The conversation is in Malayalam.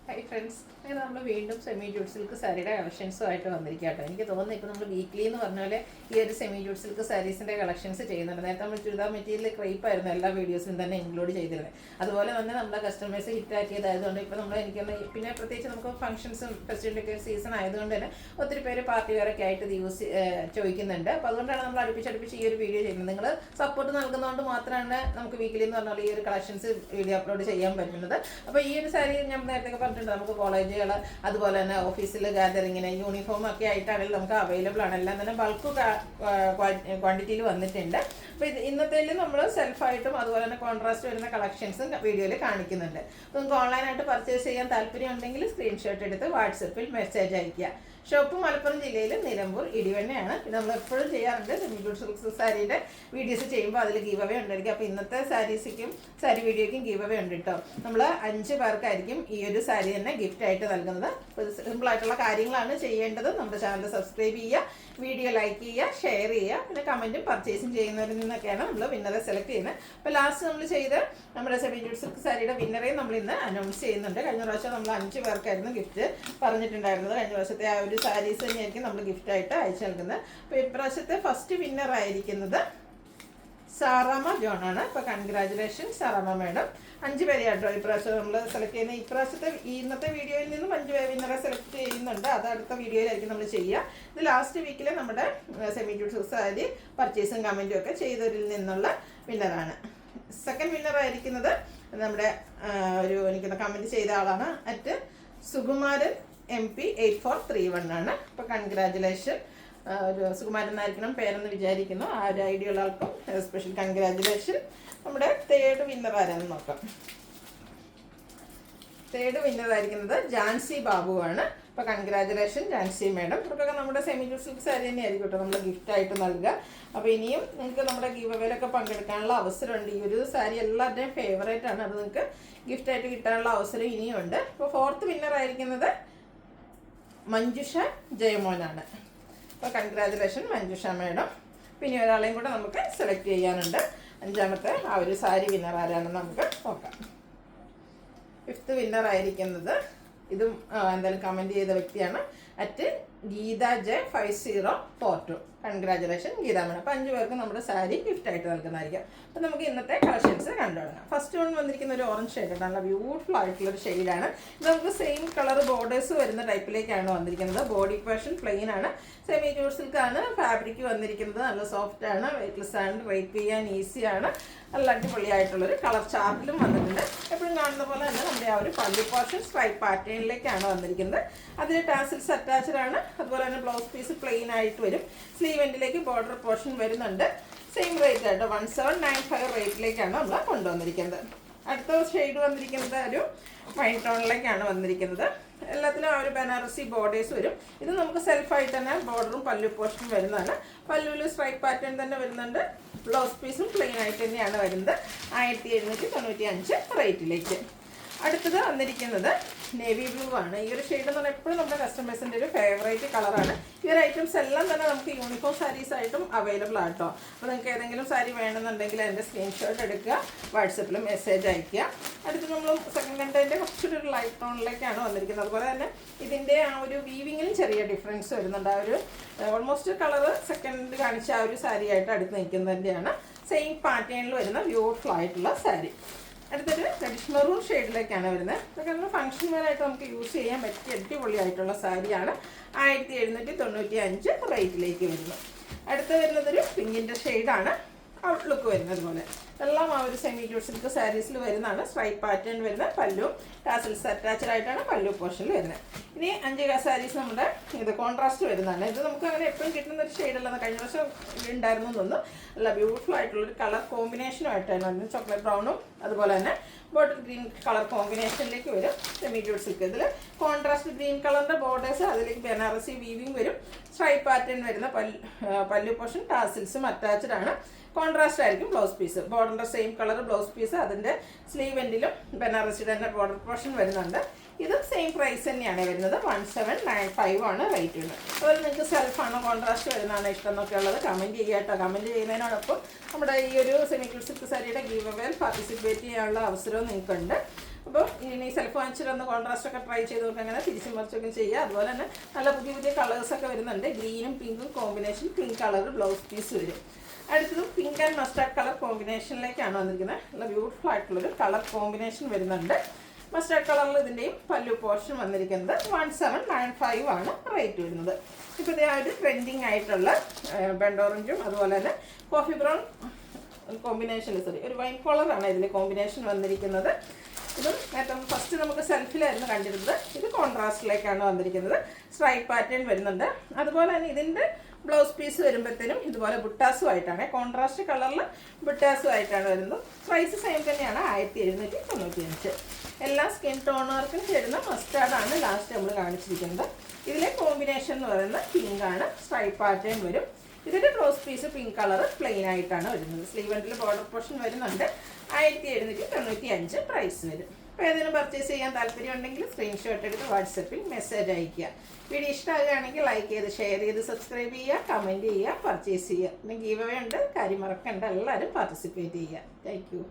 ഹായ് ഫ്രണ്ട്സ്, അങ്ങനെ നമ്മൾ വീണ്ടും സെമി ജൂട്ട് സിൽക്ക് സാരിയുടെ കളക്ഷൻസുമായിട്ട് വന്നിരിക്കുക കേട്ടോ. എനിക്ക് തോന്നുന്നു ഇപ്പോൾ നമ്മൾ വീക്ക്ലി എന്ന് പറഞ്ഞാൽ ഈ ഒരു സെമി ജൂട്ട് സിൽക്ക് സാരീസിൻ്റെ കളക്ഷൻസ് ചെയ്യുന്നുണ്ട്. നേരത്തെ നമ്മൾ ചുരിദാർ മെറ്റീരിയൽ ക്രൈപ്പായിരുന്നു എല്ലാ വീഡിയോസിലും തന്നെ ഇൻക്ലൂഡ് ചെയ്തിരുന്നത്. അതുപോലെ തന്നെ നമ്മുടെ കസ്റ്റമേഴ്സ് ഹിറ്റാക്കിയതായതുകൊണ്ട് ഇപ്പോൾ നമ്മൾ എനിക്കൊന്ന് പിന്നെ പ്രത്യേകിച്ച് നമുക്ക് ഫംഗ്ഷൻസും ഫെസ്റ്റിവലൊക്കെ സീസൺ ആയതുകൊണ്ട് തന്നെ ഒത്തിരി പേര് പാർട്ടി വെയറൊക്കെ ആയിട്ട് ഇത് ചോദിക്കുന്നുണ്ട്. അപ്പോൾ അതുകൊണ്ടാണ് നമ്മൾ അടുപ്പിച്ചടുപ്പിച്ച് ഈ ഒരു വീഡിയോ ചെയ്യുന്നത്. നിങ്ങൾ സപ്പോർട്ട് നൽകുന്നതുകൊണ്ട് മാത്രമാണ് നമുക്ക് വീക്കിലി എന്ന് പറഞ്ഞാൽ ഈ ഒരു കളക്ഷൻസ് വീഡിയോ അപ്ലോഡ് ചെയ്യാൻ പറ്റുന്നത്. അപ്പോൾ ഈ ഒരു സാരി ഞാൻ നേരത്തെ പറഞ്ഞിട്ടുണ്ട്, നമുക്ക് കോളേജുകൾ അതുപോലെ തന്നെ ഓഫീസിൽ ഗാദറിങ്ങിന് യൂണിഫോം ഒക്കെ ആയിട്ടാണെങ്കിൽ നമുക്ക് അവൈലബിൾ ആണ്. എല്ലാം തന്നെ ബൾക്ക് ക്വാണ്ടിറ്റിയിൽ വന്നിട്ടുണ്ട്. അപ്പോൾ ഇന്നത്തേൽ നമ്മൾ സെൽഫായിട്ടും അതുപോലെ തന്നെ കോൺട്രാസ്റ്റ് വരുന്ന കളക്ഷൻസും വീഡിയോയിൽ കാണിക്കുന്നുണ്ട്. അപ്പോൾ നിങ്ങൾക്ക് ഓൺലൈനായിട്ട് പർച്ചേസ് ചെയ്യാൻ താല്പര്യം ഉണ്ടെങ്കിൽ സ്ക്രീൻഷോട്ട് എടുത്ത് വാട്സപ്പിൽ മെസ്സേജ് അയയ്ക്കുക. ഷോപ്പ് മലപ്പുറം ജില്ലയിൽ നിലമ്പൂർ ഇടിവണ്ണയാണ്. ഇത് നമ്മൾ എപ്പോഴും ചെയ്യാറുണ്ട്. സെമി ജൂട്ട് സിൽക്ക് സാരിയുടെ വീഡിയോസ് ചെയ്യുമ്പോൾ അതിൽ ഗീവ് അവേ ഉണ്ടായിരിക്കും. അപ്പോൾ ഇന്നത്തെ സാരീസിക്കും സാരി വീഡിയോയ്ക്കും ഗീവ് അവേ ഉണ്ട് കേട്ടോ. നമ്മൾ 5 പേർക്കായിരിക്കും ഈ ഒരു സാരി തന്നെ ഗിഫ്റ്റ് ആയിട്ട് നൽകുന്നത്. സിമ്പിളായിട്ടുള്ള കാര്യങ്ങളാണ് ചെയ്യേണ്ടത്. നമ്മുടെ ചാനൽ സബ്സ്ക്രൈബ് ചെയ്യുക, വീഡിയോ ലൈക്ക് ചെയ്യുക, ഷെയർ ചെയ്യുക, പിന്നെ കമൻറ്റും പർച്ചേസും ചെയ്യുന്നവരിൽ നിന്നൊക്കെയാണ് നമ്മൾ വിന്നറെ സെലക്ട് ചെയ്യുന്നത്. അപ്പോൾ ലാസ്റ്റ് നമ്മൾ ചെയ്ത് നമ്മുടെ സെമി ജൂട്ട് സിൽക്ക് സാരിയുടെ വിന്നറേയും നമ്മൾ ഇന്ന് അനൗൺസ് ചെയ്യുന്നുണ്ട്. കഴിഞ്ഞ പ്രാവശ്യം നമ്മൾ 5 പേർക്കായിരുന്നു ഗിഫ്റ്റ് പറഞ്ഞിട്ടുണ്ടായിരുന്നത്. കഴിഞ്ഞ പ്രാവശ്യത്തെ ആ ഒരു സാരീസ് തന്നെയായിരിക്കും നമ്മൾ ഗിഫ്റ്റായിട്ട് അയച്ചു നൽകുന്നത്. അപ്പോൾ ഇപ്രാവശ്യത്തെ ഫസ്റ്റ് വിന്നർ ആയിരിക്കുന്നത് സാറാമ ജോൺ ആണ്. അപ്പോൾ കൺഗ്രാജുലേഷൻ സാറാമ മാഡം. 5 പേരെ കേട്ടോ ഇപ്രാവശ്യം നമ്മൾ സെലക്ട് ചെയ്യുന്നത്. ഇപ്രാവശ്യത്തെ ഇന്നത്തെ വീഡിയോയിൽ നിന്നും 5 പേര് വിന്നറെ സെലക്ട് ചെയ്യുന്നുണ്ട്. അത് അടുത്ത വീഡിയോയിലായിരിക്കും നമ്മൾ ചെയ്യുക. ഇത് ലാസ്റ്റ് വീക്കിൽ നമ്മുടെ സെമി ജൂട്ട് സാരി പർച്ചേസും കമൻറ്റും ഒക്കെ ചെയ്തവരിൽ നിന്നുള്ള വിന്നറാണ്. സെക്കൻഡ് വിന്നർ ആയിരിക്കുന്നത് നമ്മുടെ എനിക്ക് കമൻറ്റ് ചെയ്ത ആളാണ് അറ്റ് സുകുമാരൻ MP 8431 ആണ്. അപ്പോൾ കൺഗ്രാജുലേഷൻ. ഒരു സുകുമാരൻ എന്നായിരിക്കണം പേരെന്ന് വിചാരിക്കുന്നു. ആ ഒരു ഐഡിയ ഉള്ള ആൾക്കും സ്പെഷ്യൽ കൺഗ്രാജുലേഷൻ. നമ്മുടെ തേർഡ് വിന്നർ ആരാണെന്ന് നോക്കാം. തേർഡ് വിന്നർ ആയിരിക്കുന്നത് ജാൻസി ബാബു ആണ്. അപ്പോൾ കൺഗ്രാജുലേഷൻ ജാൻസി മാഡം. ഇവർക്കൊക്കെ നമ്മുടെ സെമി ജൂട്ട് സിൽക്ക് സാരി തന്നെ ആയിരിക്കും കേട്ടോ നമ്മൾ ഗിഫ്റ്റായിട്ട് നൽകുക. അപ്പോൾ ഇനിയും നിങ്ങൾക്ക് നമ്മുടെ ഗീവ് അവേയിലൊക്കെ പങ്കെടുക്കാനുള്ള അവസരമുണ്ട്. ഈ ഒരു സാരി എല്ലാവരുടെയും ഫേവറേറ്റ് ആണ്. അത് നിങ്ങൾക്ക് ഗിഫ്റ്റായിട്ട് കിട്ടാനുള്ള അവസരം ഇനിയുണ്ട്. അപ്പോൾ ഫോർത്ത് വിന്നർ ആയിരിക്കുന്നത് മഞ്ജുഷ ജയമോനാണ്. അപ്പോൾ കൺഗ്രാജുലേഷൻ മഞ്ജുഷ മാഡം. പിന്നെ ഒരാളെയും കൂടെ നമുക്ക് സെലക്ട് ചെയ്യാനുണ്ട്. 5ാമത്തെ ആ ഒരു സാരി വിന്നർ ആരാണെന്ന് നമുക്ക് നോക്കാം. ഫിഫ്ത്ത് വിന്നർ ആയിരിക്കുന്നത് ഇതും എന്തായാലും കമൻറ്റ് ചെയ്ത വ്യക്തിയാണ് at Geetha J5042. Congratulation Geetha madam. അപ്പോൾ 5 പേർക്ക് നമ്മുടെ സാരി ഗിഫ്റ്റായിട്ട് നൽകുന്നതായിരിക്കും. അപ്പോൾ നമുക്ക് ഇന്നത്തെ കളക്ഷൻസ് കണ്ടുതുടങ്ങാം. ഫസ്റ്റ് വൺ വന്നിരിക്കുന്ന ഒരു ഓറഞ്ച് ഷെയ്ഡ്, നല്ല ബ്യൂട്ടിഫുൾ ആയിട്ടുള്ളൊരു ഷെയ്ഡാണ്. ഇത് നമുക്ക് സെയിം കളർ ബോർഡേഴ്സ് വരുന്ന ടൈപ്പിലേക്കാണ് വന്നിരിക്കുന്നത്. ബോഡി പോർഷൻ പ്ലെയിൻ ആണ്. സെമി ജൂട്ട് സിൽക്കാണ്. ഫാബ്രിക് വന്നിരിക്കുന്നത് നല്ല സോഫ്റ്റ് ആണ്, വെയ്റ്റ്ലെസ് ആണ്, റേറ്റ് ചെയ്യാൻ ഈസിയാണ്. നല്ല അടിപൊളിയായിട്ടുള്ളൊരു കളർ ചാർട്ടിലും വന്നിട്ടുണ്ട്. എപ്പോഴും കാണുന്ന പോലെ തന്നെ നമ്മുടെ ആ ഒരു പല്ലി പോർഷൻ സ്ട്രൈപ്പ് പാറ്റേണിലേക്കാണ് വന്നിരിക്കുന്നത്. അതിൽ ടാസിൽസ് അറ്റാച്ച്ഡ് ആണ്. അതുപോലെ തന്നെ ബ്ലൗസ് പീസ് പ്ലെയിൻ ആയിട്ട് വരും. സ്ലീവ് എൻഡിലേക്ക് ബോർഡർ പോർഷൻ വരുന്നുണ്ട്. സെയിം റേറ്റ് ആയിട്ട് 1795 റേറ്റിലേക്കാണ് നമ്മൾ കൊണ്ടുവന്നിരിക്കുന്നത്. അടുത്ത ഷെയ്ഡ് വന്നിരിക്കുന്നത് ഒരു വൈൻ ടോണിലേക്കാണ് വന്നിരിക്കുന്നത്. എല്ലാത്തിലും ആ ഒരു ബനാറസി ബോർഡേഴ്സ് വരും. ഇത് നമുക്ക് സെൽഫായിട്ട് തന്നെ ബോർഡറും പല്ലു പോർഷനും വരുന്നതാണ്. പല്ലുവിൽ സ്ട്രൈപ്പ് പാറ്റേൺ തന്നെ വരുന്നുണ്ട്. ബ്ലൗസ് പീസും പ്ലെയിൻ ആയിട്ട് തന്നെയാണ് വരുന്നത്. 1795 റേറ്റിലേക്ക്. അടുത്തത് വന്നിരിക്കുന്നത് നേവി ബ്ലൂ ആണ്. ഈ ഒരു ഷെയ്ഡ് എന്ന് പറഞ്ഞാൽ എപ്പോഴും നമ്മുടെ കസ്റ്റമേഴ്സിൻ്റെ ഒരു ഫേവറേറ്റ് കളറാണ്. ഈ ഒരു ഐറ്റംസ് എല്ലാം തന്നെ നമുക്ക് യൂണിഫോം സാരീസ് ആയിട്ടും അവൈലബിൾ ആട്ടോ. അപ്പോൾ നിങ്ങൾക്ക് ഏതെങ്കിലും സാരി വേണമെന്നുണ്ടെങ്കിൽ എൻ്റെ സ്ക്രീൻഷോട്ട് എടുക്കുക, വാട്സപ്പിൽ മെസ്സേജ് അയയ്ക്കുക. അടുത്ത് നമ്മൾ സെക്കൻഡ് കണ്ടതിൻ്റെ കുറച്ചൊരു ഒരു ലൈറ്റ് ടോണിലേക്കാണ് വന്നിരിക്കുന്നത്. അതുപോലെ തന്നെ ഇതിൻ്റെ ആ ഒരു വീവിങ്ങിലും ചെറിയ ഡിഫറൻസ് വരുന്നുണ്ട്. ആ ഒരു ഓൾമോസ്റ്റ് കളറ് സെക്കൻഡ് കാണിച്ച ആ ഒരു സാരി ആയിട്ട് അടുത്ത് നിൽക്കുന്നതിൻ്റെയാണ്. സെയിം പാറ്റേണിൽ വരുന്ന ബ്യൂട്ടിഫുൾ ആയിട്ടുള്ള സാരി. അടുത്തൊരു റെഡിഷ് മെറൂൺ ഷെയ്ഡിലേക്കാണ് വരുന്നത്. ഇതൊക്കെ നമ്മൾ ഫംഗ്ഷൻ വെയറായിട്ട് നമുക്ക് യൂസ് ചെയ്യാൻ പറ്റിയ അടിപൊളിയായിട്ടുള്ള സാരിയാണ്. 1795 റേറ്റിലേക്ക് വരുന്നു. അടുത്ത് വരുന്നതൊരു പിങ്കിൻ്റെ ഷെയ്ഡാണ്. ഔട്ട്ലുക്ക് വരുന്നത് പോലെ എല്ലാം ആ ഒരു സെമി ജൂട്ട് സിൽക്ക് സാരീസിൽ വരുന്നതാണ്. സ്ട്രൈപ്പ് പാറ്റേൺ വരുന്ന പല്ലും ടാസിൽസ് അറ്റാച്ച്ഡ് ആയിട്ടാണ് പല്ലു പോർഷനിൽ വരുന്നത്. ഇനി 5 സാരീസ് നമ്മുടെ ഇത് കോൺട്രാസ്റ്റ് വരുന്നതാണ്. ഇത് നമുക്ക് അങ്ങനെ എപ്പോഴും കിട്ടുന്ന ഒരു ഷെയ്ഡല്ലെന്ന് കഴിഞ്ഞ വർഷം ഉണ്ടായിരുന്നു തോന്നുന്നു. നല്ല ബ്യൂട്ടിഫുൾ ആയിട്ടുള്ളൊരു കളർ കോമ്പിനേഷനുമായിട്ടാണ് വരുന്നത്. ചോക്ലേറ്റ് ബ്രൗണും അതുപോലെ തന്നെ ബോട്ടിൽ ഗ്രീൻ കളർ കോമ്പിനേഷനിലേക്ക് വരും സെമി ജൂട്ട് സിൽക്ക്. ഇതിൽ കോൺട്രാസ്റ്റ് ഗ്രീൻ കളറിൻ്റെ ബോർഡേഴ്സ്, അതിലേക്ക് ബനാറസി വീവിങ് വരും. സ്ട്രൈപ്പ് പാറ്റേൺ വരുന്ന പല്ലു പോർഷൻ ടാസിൽസും അറ്റാച്ച്ഡ് ആണ്. കോൺട്രാസ്റ്റ് ആയിരിക്കും ബ്ലൗസ് പീസ്. ബോർഡറിൻ്റെ സെയിം കളർ ബ്ലൗസ് പീസ്. അതിൻ്റെ സ്ലീവ് എൻഡിലും ബനാറസിയുടെ തന്നെ ബോർഡർ പോർഷൻ വരുന്നുണ്ട്. ഇത് സെയിം പ്രൈസ് തന്നെയാണ് വരുന്നത്. 1795 ആണ് റേറ്റ് വരുന്നത്. അതുപോലെ നിങ്ങൾക്ക് സെൽഫാണോ കോൺട്രാസ്റ്റ് വരുന്നതാണോ ഇഷ്ടം എന്നൊക്കെ ഉള്ളത് കമൻറ്റ് ചെയ്യുക കേട്ടോ. കമൻറ്റ് ചെയ്യുന്നതിനോടൊപ്പം നമ്മുടെ ഈ ഒരു സെമി ജൂട്ട് സിൽക്ക് സാരിയുടെ ഗീവ് അവേയിൽ പാർട്ടിസിപ്പേറ്റ് ചെയ്യാനുള്ള അവസരവും നിങ്ങൾക്കുണ്ട്. അപ്പോൾ ഇനി സെൽഫ് വാങ്ങിച്ചിട്ടൊന്ന് കോൺട്രാസ്റ്റ് ഒക്കെ ട്രൈ ചെയ്ത് നോക്കുക, അങ്ങനെ തിരിച്ചും മറിച്ചൊക്കെ ചെയ്യുക. അതുപോലെ തന്നെ നല്ല പുതിയ പുതിയ കളേഴ്സൊക്കെ വരുന്നുണ്ട്. ഗ്രീനും പിങ്കും combination, pink colour blouse piece വരും. അടുത്തതും പിങ്ക് ആൻഡ് മസ്റ്റാർഡ് കളർ കോമ്പിനേഷനിലേക്കാണ് വന്നിരിക്കുന്നത്. നല്ല ബ്യൂട്ടിഫുൾ ആയിട്ടുള്ളൊരു കളർ കോമ്പിനേഷൻ വരുന്നുണ്ട്. മസ്റ്റാർഡ് കളറിൽ ഇതിൻ്റെയും പല്ലു പോർഷൻ വന്നിരിക്കുന്നത് 1795 ആണ് റേറ്റ് വരുന്നത്. ഇപ്പോഴത്തെ ആ ഒരു ട്രെൻഡിങ് ആയിട്ടുള്ള ബെൻഡ് ഓറഞ്ചും അതുപോലെ തന്നെ കോഫി ബ്രൗൺ കോമ്പിനേഷനിൽ ഒരു വൈൻ കളറാണ് ഇതിൽ കോമ്പിനേഷൻ വന്നിരിക്കുന്നത്. ഇതും നേരത്തെ ഫസ്റ്റ് നമുക്ക് സെൽഫിലായിരുന്നു കണ്ടിരുന്നത്. ഇത് കോൺട്രാസ്റ്റിലേക്കാണ് വന്നിരിക്കുന്നത്. സ്ട്രൈപ്പ് പാറ്റേൺ വരുന്നുണ്ട്. അതുപോലെ തന്നെ ഇതിൻ്റെ ബ്ലൗസ് പീസ് വരുമ്പോഴത്തേനും ഇതുപോലെ ബുട്ടാസുമായിട്ടാണ്, കോൺട്രാസ്റ്റ് കളറിൽ ബുട്ടാസുമായിട്ടാണ് വരുന്നത്. പ്രൈസ് സെയിം തന്നെയാണ്, 1795. എല്ലാ സ്കിൻ ടോണുകാർക്കും ചേരുന്ന മസ്റ്റാർഡാണ് ലാസ്റ്റ് നമ്മൾ കാണിച്ചിരിക്കുന്നത്. ഇതിലെ കോമ്പിനേഷൻ എന്ന് പറയുന്നത് പിങ്ക് ആണ്, സ്ട്രൈപ്പ് പാറ്റേൺ വരും. ഇതിൻ്റെ blouse piece pink colour plain ആയിട്ടാണ് വരുന്നത്. സ്ലീവ് എൻഡിൽ ബോർഡർ പോർഷൻ വരുന്നുണ്ട്. 1795 പ്രൈസ് വരും. അപ്പോൾ ഏതെങ്കിലും പർച്ചേസ് ചെയ്യാൻ താല്പര്യം ഉണ്ടെങ്കിൽ സ്ക്രീൻഷോട്ട് എടുത്ത് വാട്സപ്പിൽ മെസ്സേജ് അയയ്ക്കുക. വീഡിയോ ഇഷ്ടമാകുകയാണെങ്കിൽ ലൈക്ക് ചെയ്ത് ഷെയർ ചെയ്ത് സബ്സ്ക്രൈബ് ചെയ്യുക, കമൻറ്റ് ചെയ്യുക, പർച്ചേസ് ചെയ്യുക. പിന്നെ ഗീവ് അവേ ഉണ്ട്, കാര്യം മറക്കണ്ട, എല്ലാവരും പാർട്ടിസിപ്പേറ്റ് ചെയ്യുക. Thank you.